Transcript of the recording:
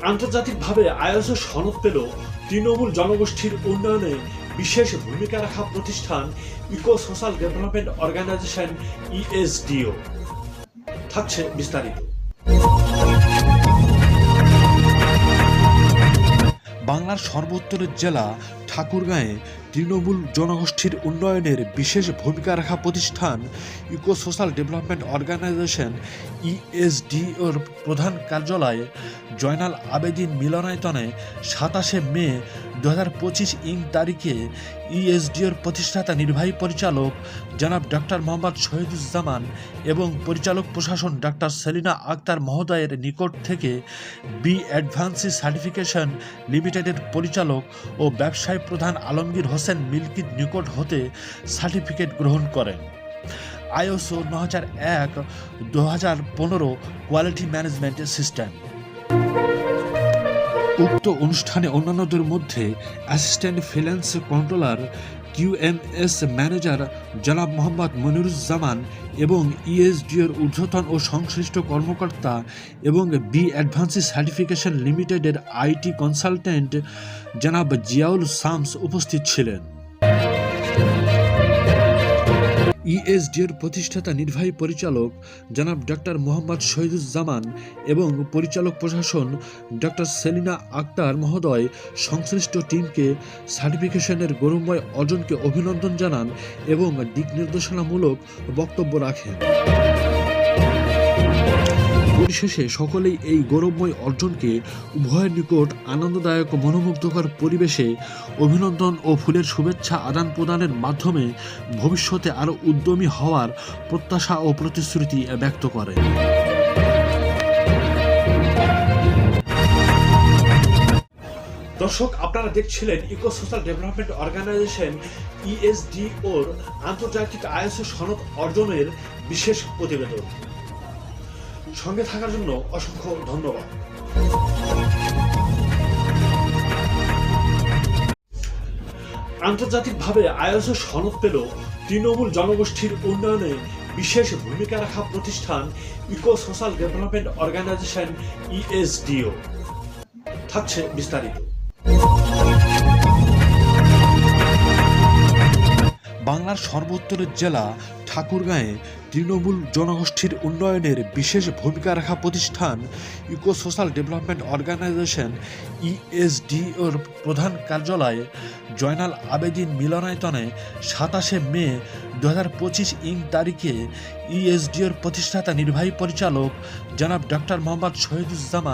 আন্তর্জাতিকভাবে আইএসও সনদ পেল তৃণমূল জনগোষ্ঠীর উন্নয়নে বিশেষ ভূমিকা রাখা প্রতিষ্ঠান eco social development organisation ESDO. থাকছে বিস্তারিত। বাংলার সর্বোত্তরের জেলা ঠাকুরগাঁয়ে তৃণমূল জনগোষ্ঠীর উন্নয়নের বিশেষ ভূমিকা রাখা প্রতিষ্ঠান ইকো সোশ্যাল ডেভেলপমেন্ট অর্গানাইজেশন ইএসডিওর প্রধান কার্যালয় জয়নাল আবেদিন মিলনায়তনে 27শে মে 2025 তারিখে ইএসডিওর প্রতিষ্ঠাতা নির্বাহী পরিচালক জনাব ডক্টর মোহাম্মদ শহীদুজ্জামান এবং পরিচালক প্রশাসন ডক্টর সেলিনা আক্তার মহোদয়ের নিকট থেকে বি অ্যাডভান্সি সার্টিফিকেশন লিমিটেডের পরিচালক ও ব্যবসায়ী প্রধান আলমগীর হোসেন মিল্কির নিকট হতে সার্টিফিকেট গ্রহণ করেন। ISO 9001-2015 quality management system. উক্ত অনুষ্ঠানে অন্যান্যদের মধ্যে assistant finance controller QMS manager জনাব মোহাম্মদ মনিরুজ্জামান এবং ইএসডিওর ঊর্ধ্বতন ও সংশ্লিষ্ট কর্মকর্তা এবং বি অ্যাডভান্সি সার্টিফিকেশন লিমিটেডের আইটি কনসালটেন্ট জনাব জিয়াউল শামস উপস্থিত ছিলেন। ইএসডিওর প্রতিষ্ঠাতা নির্বাহী পরিচালক জনাব ডক্টর মোহাম্মদ শহীদুজ্জামান এবং পরিচালক প্রশাসন ডক্টর সেলিনা আক্তার মহোদয় সংশ্লিষ্ট টিমকে সার্টিফিকেশনের গৌরবময় অর্জনকে অভিনন্দন জানান এবং দিক নির্দেশনামূলক বক্তব্য রাখেন। পরিশেষে সকলেই এই গৌরবময় অর্জনকে উভয়ের নিকট আনন্দদায়ক মনোমুগ্ধকর পরিবেশে অভিনন্দন ও ফুলের শুভেচ্ছা আদান প্রদানের মাধ্যমে ভবিষ্যতে আরও উদ্যমী হওয়ার প্রত্যাশা ও প্রতিশ্রুতি ব্যক্ত করেন। দর্শক, আপনারা দেখছিলেন ইকো সোশ্যাল ডেভেলপমেন্ট অর্গানাইজেশন ইএসডিওর আন্তর্জাতিক আইএসও সনদ অর্জনের বিশেষ প্রতিবেদন। সঙ্গে থাকার জন্য অসংখ্য ধন্যবাদ। আন্তর্জাতিকভাবে আইএসও সনদ পেল তৃণমূল জনগোষ্ঠীর উন্নয়নে বিশেষ ভূমিকা রাখা প্রতিষ্ঠান eco social development organisation ESDO. থাকছে বিস্তারিত। বাংলার সর্বোত্তরের জেলা ঠাকুরগাঁয়ে তৃণমূল জনগোষ্ঠীর উন্নয়নের বিশেষ ভূমিকা রাখা প্রতিষ্ঠান ইকো সোশ্যাল ডেভেলপমেন্ট অর্গানাইজেশন ইএসডিওর প্রধান কার্যালয় জয়নাল আবেদিন মিলনায়তনে 27শে মে 2025 তারিখে ইএসডিওর প্রতিষ্ঠাতা নির্বাহী পরিচালক জনাব ডক্টর মোহাম্মদ শহীদুজ্জামান